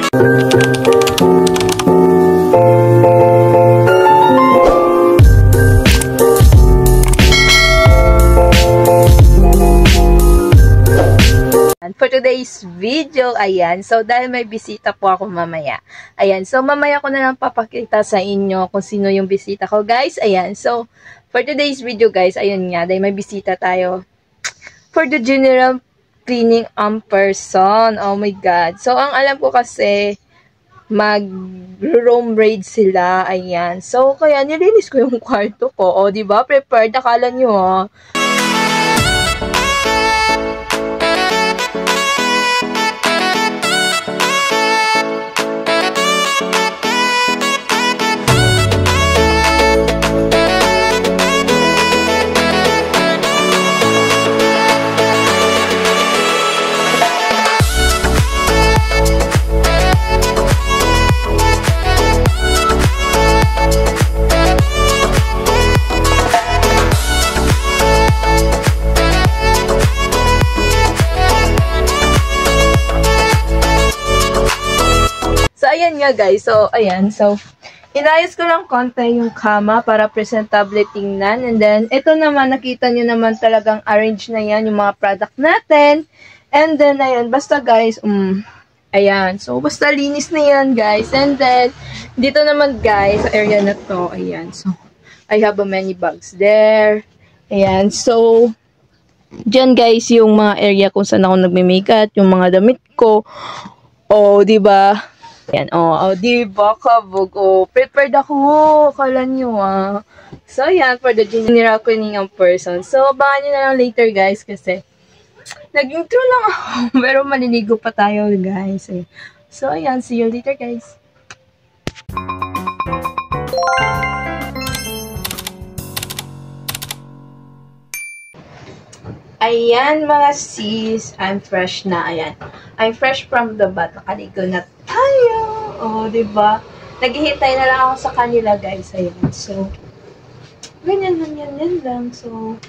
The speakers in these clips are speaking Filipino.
For today's video, ayan, so dahil may bisita po ako mamaya, ayan, so mamaya ko na lang papakita sa inyo kung sino yung bisita ko, guys, ayan, so for today's video, guys, ayun nga, dahil may bisita tayo for the general cleaning person, oh my god, so ang alam ko kasi, mag-room raid sila, ayan, so kaya nilinis ko yung kwarto ko, oh, diba, prepared, akala nyo, oh. Ayan nga guys, so ayan, so inayos ko lang konti yung kama para presentable tingnan, and then ito naman, nakita nyo naman talagang arrange na yan yung mga product natin, and then ayan, basta guys, ayan, so basta linis na yan guys, and then dito naman guys, sa area na to, ayan, so I have a many bags there, ayan, so dyan guys yung mga area kung saan ako nagme-makeup, yung mga damit ko, oh, diba? Yan, oh, diba, kabog, oh, prepared ako, kala nyo, ah. So, yan, for the general cleaning of person. So, abangan nyo na lang later, guys, kasi, nag-intro lang ako, pero maliligo pa tayo, guys, eh. So, yan, see you later, guys. Ayan, mga sis, I'm fresh na, ayan. I'm fresh from the bath, nakaligo na tayo. Oh, diba? Naghihintay na lang ako sa kanila, guys. Ayan. So, ganyan lang. So,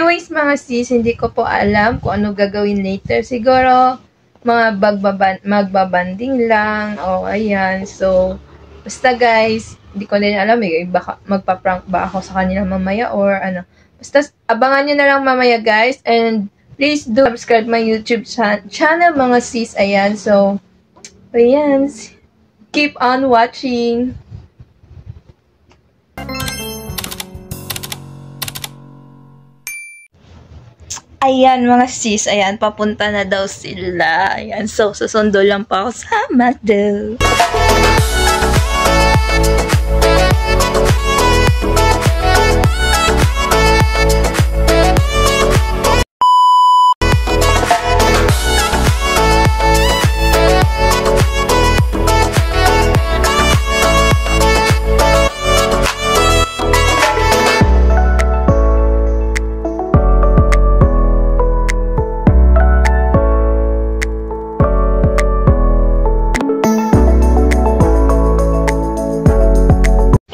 anyways, mga sis, hindi ko po alam kung ano gagawin later. Siguro, mga magbabanding lang. Oh, ayan. So, basta guys, hindi ko din alam, baka magpa-prank ba ako sa kanila mamaya or ano. Basta, abangan nyo na lang mamaya, guys. And, please do subscribe my YouTube channel, mga sis. Ayan. So, ayan. Keep on watching. Ayan, mga sis. Ayan, papunta na daw sila. Ayan. So, susundo lang pa ako sa Mado.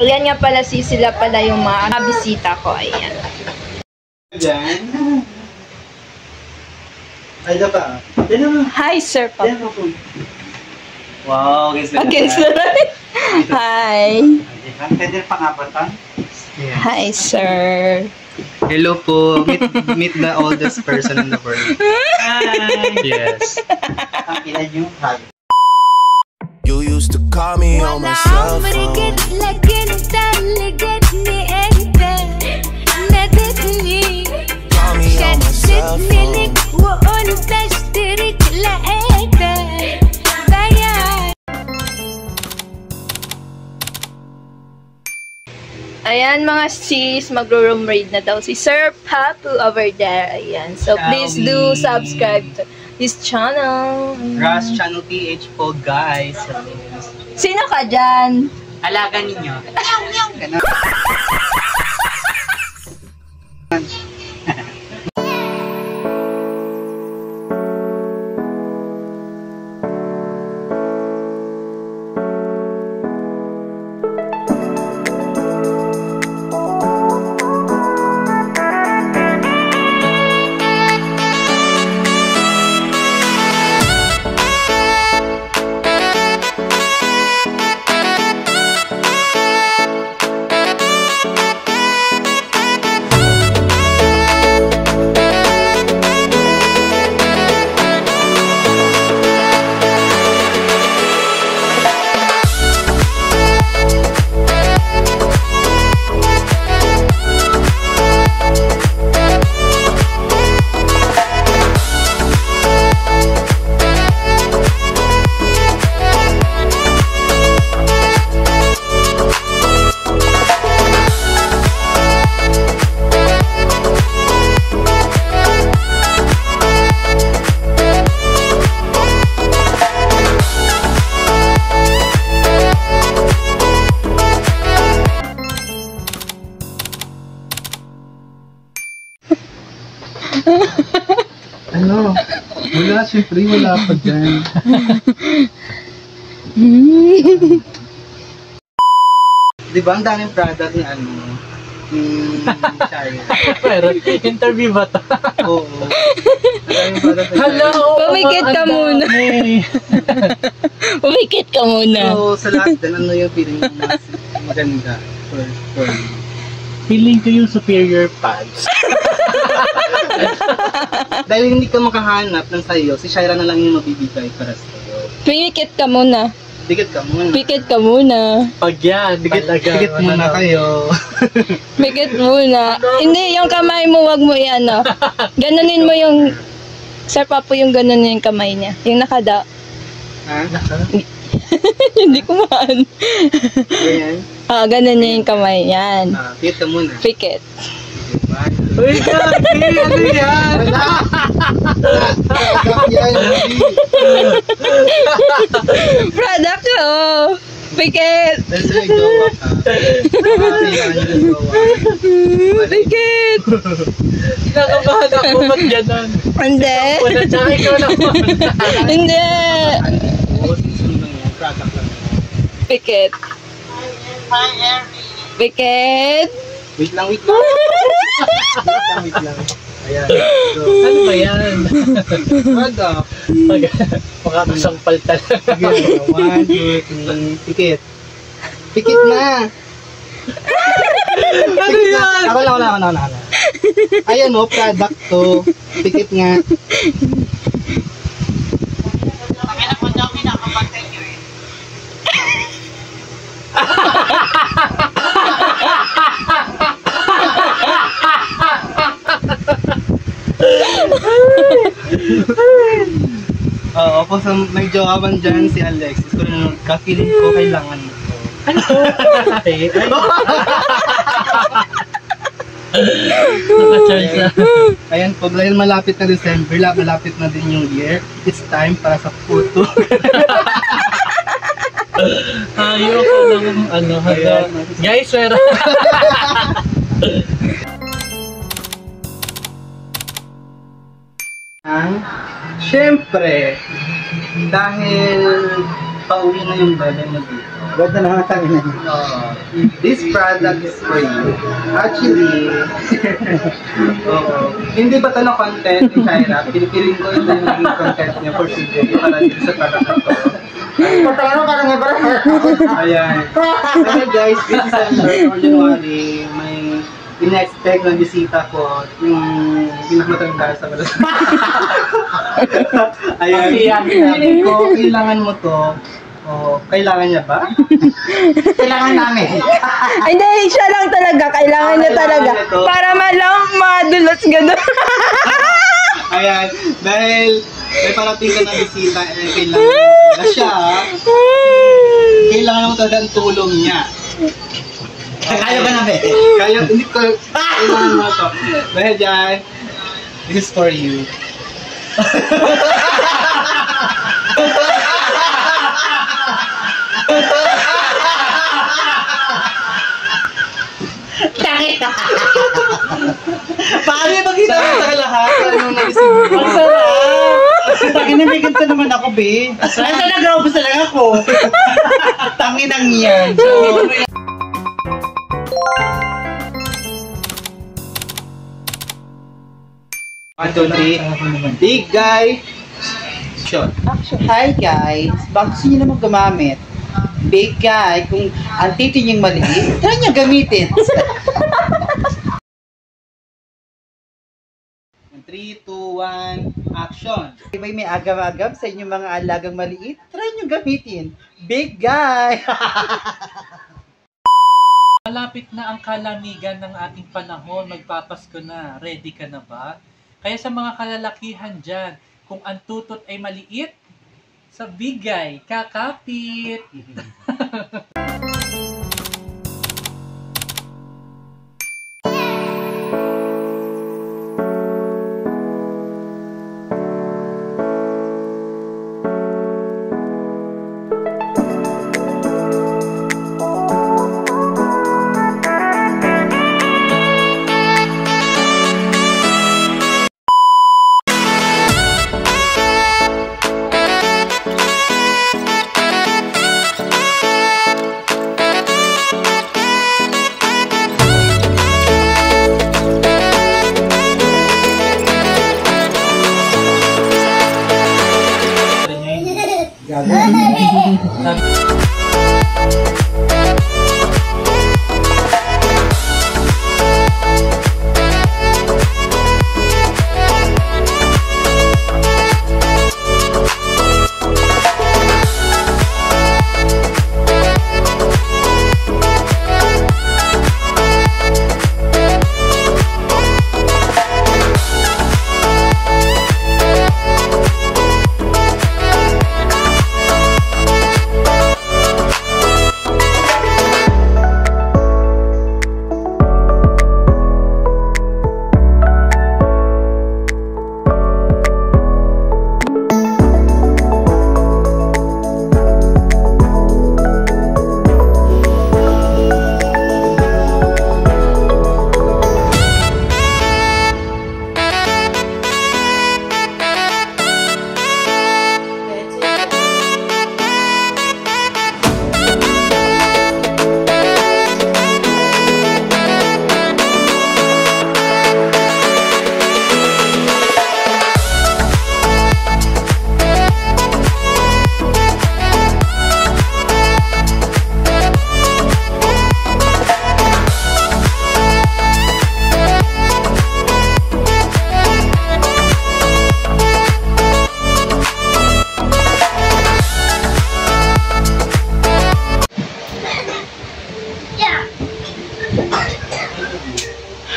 Ayan nga pala, sila pala yung mga bisita ko. Ayan. Diyan. Ay, ka. Hi, sir. Wow, against the light. Hi. Pwede pangabatan? Hi, sir. Hello po. Meet the oldest person in the world. Hi. Yes. You used to call me on my cell phone. Call me on my cell phone. Ayan, mga sis, magro-room raid na daw si Sir Papu over there. Ayan. So, please do subscribe to this channel. Ras Channel PH po, guys. Sino ka dyan? Alaga ninyo. Ganun. Ano? Wala, syempre wala pa dyan. Di ba ang daming product ni ano? Shire. Pero, interview ba to? Oo. Ang daming product ni Shire. Hello! Pumikit ka muna. Pumikit ka muna. So, sa lahat din, ano yung feeling mo mas maganda for you? Feeling ko yung superior pads. Dahil hindi ka makahanap ng sayo, si Shira na lang yung mabibigay para sa'yo. Pumikit ka muna. Dikit ka muna. Pikit ka muna. Pag yan, Dikit talaga. muna kayo. Pikit muna. Hindi, yung kamay mo, wag mo i-ano. Ganunin mo yung... Sir Papo yung ganunin yung kamay niya. Yung nakada. Ha? Hindi ko maan. Ganyan? Ganun niya yung kamay. Yan. Dikit ka muna. Pikit. Uy, grabe! Ano yan? Wala! Yan, hindi. Product mo. Pikit. Dahil sa nag-jowa ka. Kailangan nyo nag-jowa. Pikit. Kinakabahan ako, ba't ganon? Hindi. Wala, tsaka ikaw naman. Hindi. Product lang. Pikit. Pikit. Wait lang. Wait lang. Ayan. So, Ano ba yan? product. Makakasampal talaga. Sige, 1, 2, 3. Pikit. Pikit na. Ano yan? Ako lang. Ayan o, product to. Pikit nga. Oo, kung may jowa man dyan si Alexis, kung ka-feeling ko kailangan mo to. Ay, naka-charge na. Ayan po, dahil malapit na December, malapit na din yung year, it's time para sa photo. Ayoko lang, ano, Ayan. guys, pero... Siyempre, dahil pauwi na yung bebe mo dito. Ganda na nga tayo na. This product is for you. Actually, hindi ba ito na content ni Shira? Pinipiling ko ito yung naging content niya for today para dito sa product na ito. Ayan. Kaya guys, this is for January. May in-expect na bisita ko yung pinakamatanda sa balas. Ayan. Feeling ko, kailangan mo to. O, kailangan niya ba? Kailangan namin. Hindi, siya lang talaga. Kailangan niya talaga. Kailangan niya to. Para malang madulas gano'n. Ayan. Dahil may parating ka na bisita and kailangan na siya. Kailangan mo talaga ang tulong niya. Kaya ba namin? Kaya, hindi ko, kailangan mo to. Dahil dyan, this is for you. Pari, magkita mo sa lahat. Anong naisip mo? Ang sarap! Pakinamigan to naman ako, be. Saan nag-robos talaga ako? Tanginang yan. So, big guy. Shot. Hi guys! Bakit gusto nyo naman gumamit? Big guy, kung ang titi niyong maliit, try nyo gamitin. 3, 2, 1, action! Diba may agam-agam sa inyong mga alagang maliit, try nyo gamitin. Big guy! Malapit na ang kalamigan ng ating panahon, magpapasko na. Ready ka na ba? Kaya sa mga kalalakihan dyan, kung ang tutot ay maliit, sa bigay, kakapit.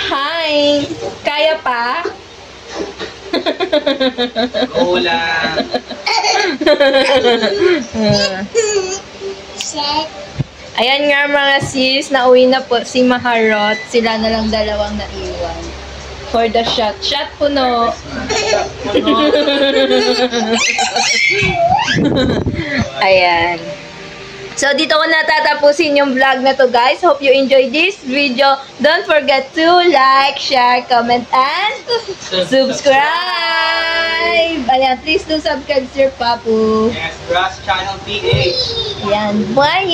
Hi! Kaya pa? Go lang. Ayan nga mga sis, nauwi na po si Maharot. Sila na lang dalawang naiwan. For the shot. Shot puno. Ayan. So, dito ko natatapusin yung vlog na to, guys. Hope you enjoyed this video. Don't forget to like, share, comment, and subscribe! Ayan, please do subscribe, Sir Papu. Yes, Brass Channel PH. Ayan, bye!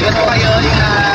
Ito kayo yung